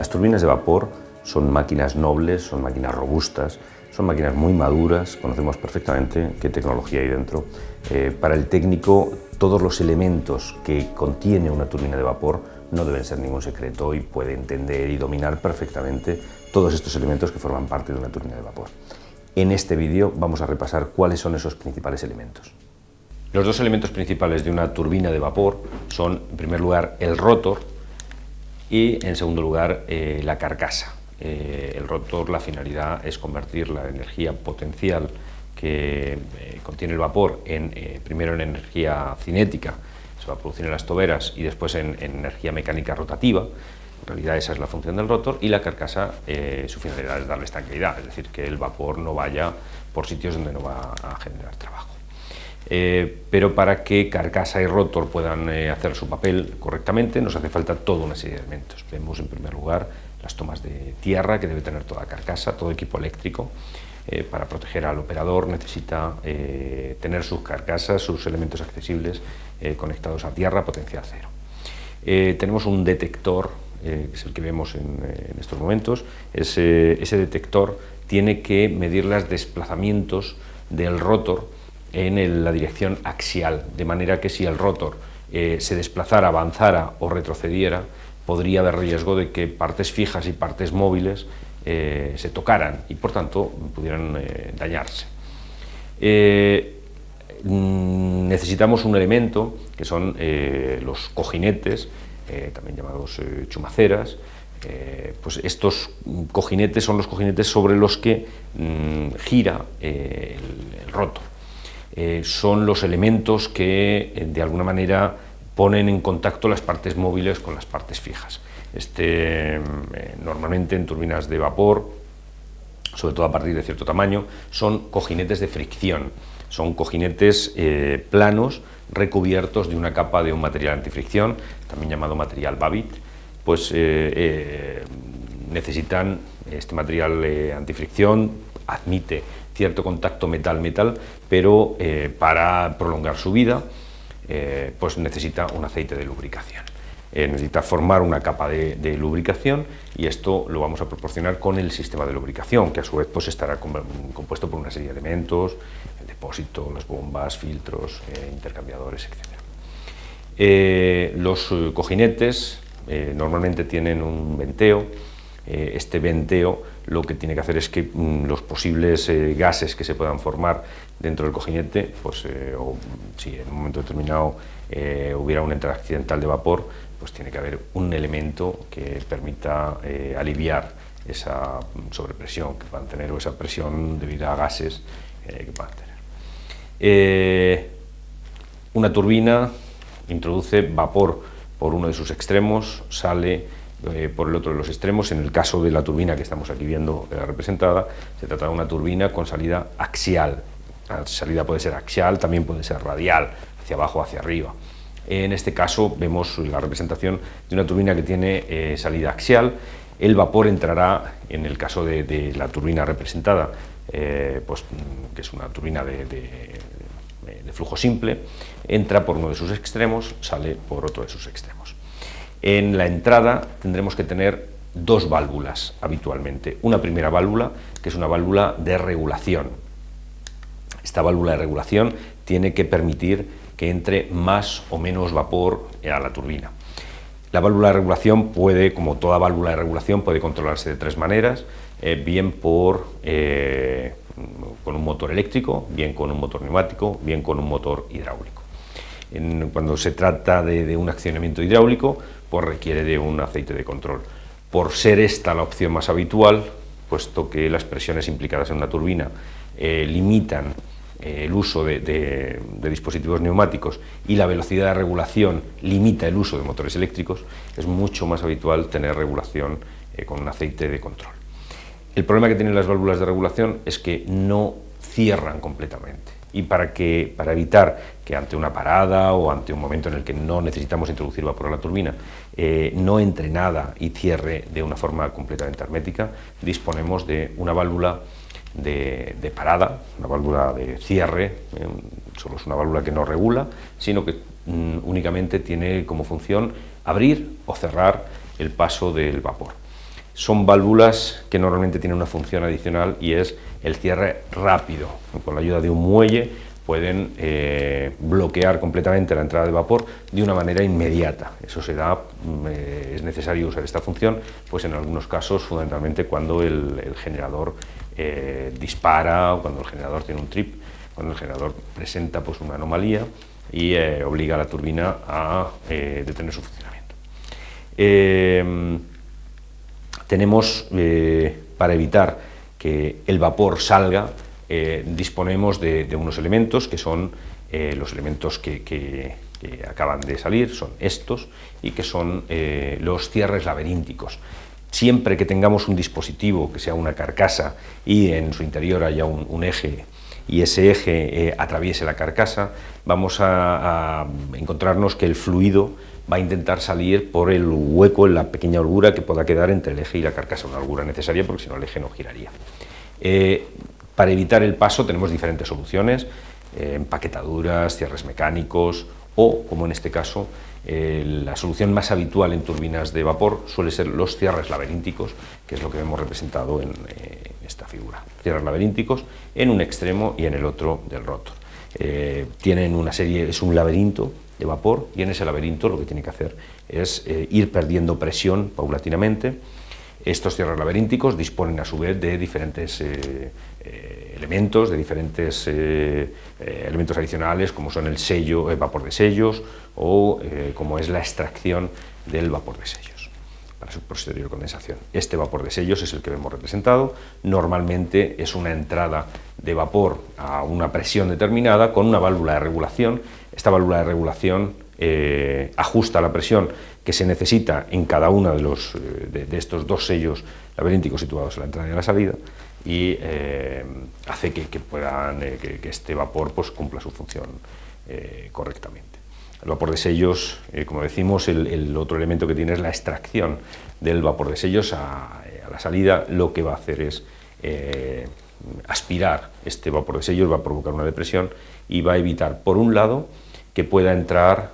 Las turbinas de vapor son máquinas nobles, son máquinas robustas, son máquinas muy maduras, conocemos perfectamente qué tecnología hay dentro. Para el técnico, todos los elementos que contiene una turbina de vapor no deben ser ningún secreto y puede entender y dominar perfectamente todos estos elementos que forman parte de una turbina de vapor. En este vídeo vamos a repasar cuáles son esos principales elementos. Los dos elementos principales de una turbina de vapor son, en primer lugar, el rotor y, en segundo lugar, la carcasa. El rotor, la finalidad es convertir la energía potencial que contiene el vapor primero en energía cinética, se va a producir en las toberas, y después en energía mecánica rotativa. En realidad esa es la función del rotor, y la carcasa, su finalidad es darle estanqueidad, es decir, que el vapor no vaya por sitios donde no va a generar trabajo. Pero para que carcasa y rotor puedan hacer su papel correctamente nos hace falta toda una serie de elementos. Vemos en primer lugar las tomas de tierra que debe tener toda carcasa, todo equipo eléctrico. Para proteger al operador necesita tener sus carcasas, sus elementos accesibles conectados a tierra, potencia cero. Tenemos un detector, que es el que vemos en estos momentos. Ese detector tiene que medir los desplazamientos del rotor en la dirección axial, de manera que si el rotor se desplazara, avanzara o retrocediera, podría haber riesgo de que partes fijas y partes móviles se tocaran y por tanto pudieran dañarse. Necesitamos un elemento que son los cojinetes, también llamados chumaceras. Pues estos cojinetes son los cojinetes sobre los que gira el rotor. Son los elementos que de alguna manera ponen en contacto las partes móviles con las partes fijas. Normalmente en turbinas de vapor, sobre todo a partir de cierto tamaño, son cojinetes de fricción. Son cojinetes planos recubiertos de una capa de un material antifricción, también llamado material Babbitt. Pues necesitan este material antifricción, admite cierto contacto metal-metal, pero para prolongar su vida pues necesita un aceite de lubricación. Necesita formar una capa de lubricación, y esto lo vamos a proporcionar con el sistema de lubricación, que a su vez pues estará compuesto por una serie de elementos: el depósito, las bombas, filtros, intercambiadores, etc. Los cojinetes normalmente tienen un venteo. Este venteo lo que tiene que hacer es que los posibles gases que se puedan formar dentro del cojinete, pues, o si en un momento determinado hubiera una entrada accidental de vapor, pues tiene que haber un elemento que permita aliviar esa sobrepresión que puedan tener, o esa presión debido a gases que puedan tener. Una turbina introduce vapor por uno de sus extremos, sale por el otro de los extremos. En el caso de la turbina que estamos aquí viendo representada, se trata de una turbina con salida axial. La salida puede ser axial, también puede ser radial, hacia abajo o hacia arriba. En este caso vemos la representación de una turbina que tiene salida axial. El vapor entrará, en el caso de la turbina representada, pues, que es una turbina de flujo simple, entra por uno de sus extremos, sale por otro de sus extremos. En la entrada tendremos que tener dos válvulas habitualmente. Una primera válvula, que es una válvula de regulación. Esta válvula de regulación tiene que permitir que entre más o menos vapor a la turbina. La válvula de regulación puede, como toda válvula de regulación, puede controlarse de tres maneras: bien con un motor eléctrico, bien con un motor neumático, bien con un motor hidráulico. Cuando se trata de un accionamiento hidráulico, pues requiere de un aceite de control. Por ser esta la opción más habitual, puesto que las presiones implicadas en una turbina limitan el uso de dispositivos neumáticos y la velocidad de regulación limita el uso de motores eléctricos, es mucho más habitual tener regulación con un aceite de control. El problema que tienen las válvulas de regulación es que no cierran completamente, y para evitar que ante una parada o ante un momento en el que no necesitamos introducir vapor a la turbina no entre nada y cierre de una forma completamente hermética, disponemos de una válvula de parada, una válvula de cierre. Solo es una válvula que no regula, sino que únicamente tiene como función abrir o cerrar el paso del vapor. son válvulas que normalmente tienen una función adicional y es el cierre rápido. Con la ayuda de un muelle pueden bloquear completamente la entrada de vapor de una manera inmediata. Eso se da, es necesario usar esta función, pues en algunos casos, fundamentalmente cuando el generador dispara, o cuando el generador tiene un trip, cuando el generador presenta pues una anomalía y obliga a la turbina a detener su funcionamiento. Tenemos, para evitar que el vapor salga, disponemos de unos elementos que son los elementos que acaban de salir, son estos, y que son los cierres laberínticos. Siempre que tengamos un dispositivo que sea una carcasa y en su interior haya un eje y ese eje atraviese la carcasa, vamos a encontrarnos que el fluido va a intentar salir por el hueco, en la pequeña holgura que pueda quedar entre el eje y la carcasa, una holgura necesaria porque si no el eje no giraría. Para evitar el paso tenemos diferentes soluciones, empaquetaduras, cierres mecánicos o, como en este caso, la solución más habitual en turbinas de vapor suele ser los cierres laberínticos, que es lo que vemos representado en esta figura. Cierres laberínticos en un extremo y en el otro del rotor. Tienen una serie, es un laberinto de vapor y en ese laberinto lo que tiene que hacer es ir perdiendo presión paulatinamente. Estos cierres laberínticos disponen a su vez de diferentes elementos, de diferentes elementos adicionales, como son el sello, el vapor de sellos o como es la extracción del vapor de sellos para su posterior condensación. Este vapor de sellos es el que vemos representado. Normalmente es una entrada de vapor a una presión determinada con una válvula de regulación. Esta válvula de regulación ajusta la presión que se necesita en cada uno de estos dos sellos laberínticos situados en la entrada y en la salida y hace que este vapor pues, cumpla su función correctamente. El vapor de sellos, como decimos, el otro elemento que tiene es la extracción del vapor de sellos a la salida. Lo que va a hacer es aspirar este vapor de sellos, va a provocar una depresión y va a evitar, por un lado, que pueda entrar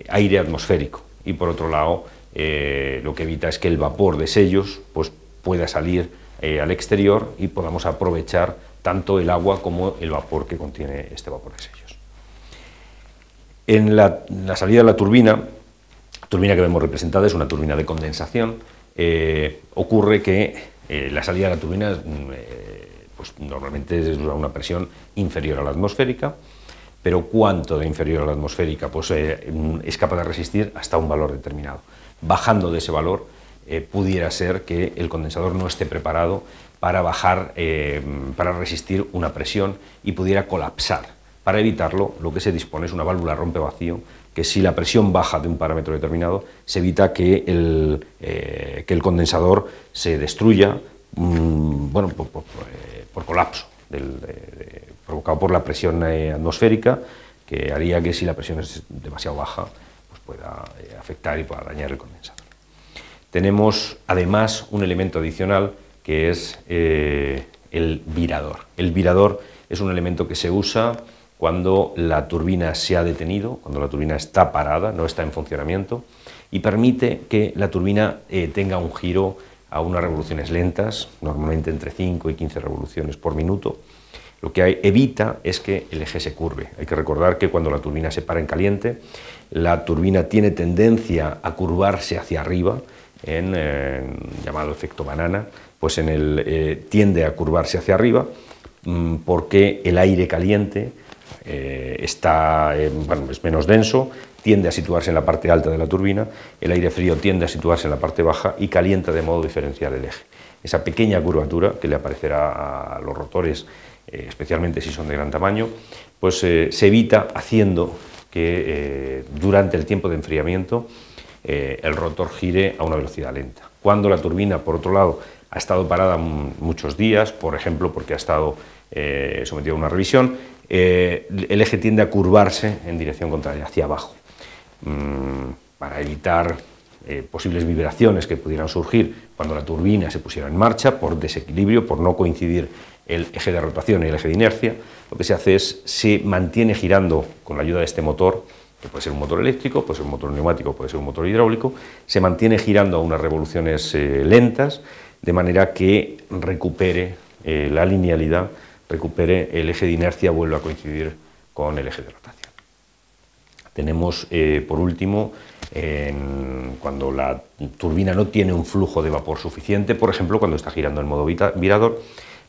aire atmosférico y por otro lado lo que evita es que el vapor de sellos pues, pueda salir al exterior y podamos aprovechar tanto el agua como el vapor que contiene este vapor de sellos. En la salida de la turbina que vemos representada es una turbina de condensación. Ocurre que la salida de la turbina pues, normalmente es a una presión inferior a la atmosférica, pero ¿cuánto de inferior a la atmosférica? Pues es capaz de resistir hasta un valor determinado. Bajando de ese valor, pudiera ser que el condensador no esté preparado para para resistir una presión y pudiera colapsar. Para evitarlo, lo que se dispone es una válvula rompevacío, que si la presión baja de un parámetro determinado, se evita que el condensador se destruya bueno, por colapso, provocado por la presión atmosférica, que haría que si la presión es demasiado baja, pues pueda afectar y pueda dañar el condensador. Tenemos además un elemento adicional que es el virador. El virador es un elemento que se usa cuando la turbina se ha detenido, cuando la turbina está parada, no está en funcionamiento, y permite que la turbina tenga un giro a unas revoluciones lentas, normalmente entre 5 y 15 revoluciones por minuto. Lo que evita es que el eje se curve. Hay que recordar que cuando la turbina se para en caliente, la turbina tiene tendencia a curvarse hacia arriba, en llamado efecto banana, pues tiende a curvarse hacia arriba porque el aire caliente es menos denso, tiende a situarse en la parte alta de la turbina, el aire frío tiende a situarse en la parte baja y calienta de modo diferencial el eje. Esa pequeña curvatura que le aparecerá a los rotores, especialmente si son de gran tamaño, pues se evita haciendo que durante el tiempo de enfriamiento el rotor gire a una velocidad lenta. Cuando la turbina, por otro lado, ha estado parada muchos días, por ejemplo, porque ha estado sometida a una revisión, el eje tiende a curvarse en dirección contraria, hacia abajo, para evitar posibles vibraciones que pudieran surgir cuando la turbina se pusiera en marcha por desequilibrio, por no coincidir el eje de rotación y el eje de inercia. Lo que se hace es, se mantiene girando con la ayuda de este motor que puede ser un motor eléctrico, puede ser un motor neumático, puede ser un motor hidráulico, se mantiene girando a unas revoluciones lentas, de manera que recupere la linealidad, recupere el eje de inercia, vuelva a coincidir con el eje de rotación. Tenemos, por último, cuando la turbina no tiene un flujo de vapor suficiente, por ejemplo, cuando está girando en modo virador,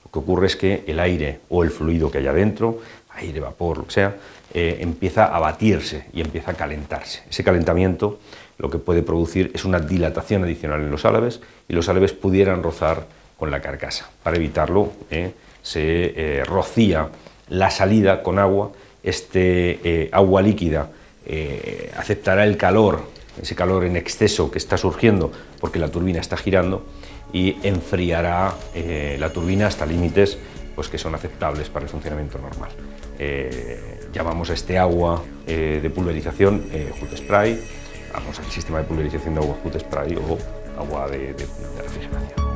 lo que ocurre es que el aire o el fluido que haya dentro, aire, vapor, lo que sea, empieza a batirse y empieza a calentarse. Ese calentamiento lo que puede producir es una dilatación adicional en los álabes, y los álabes pudieran rozar con la carcasa. Para evitarlo, se rocía la salida con agua. Agua líquida aceptará el calor, ese calor en exceso que está surgiendo porque la turbina está girando, y enfriará la turbina hasta límites pues, que son aceptables para el funcionamiento normal. Llamamos a este agua de pulverización hot spray, vamos al sistema de pulverización de agua hot spray o agua de refrigeración.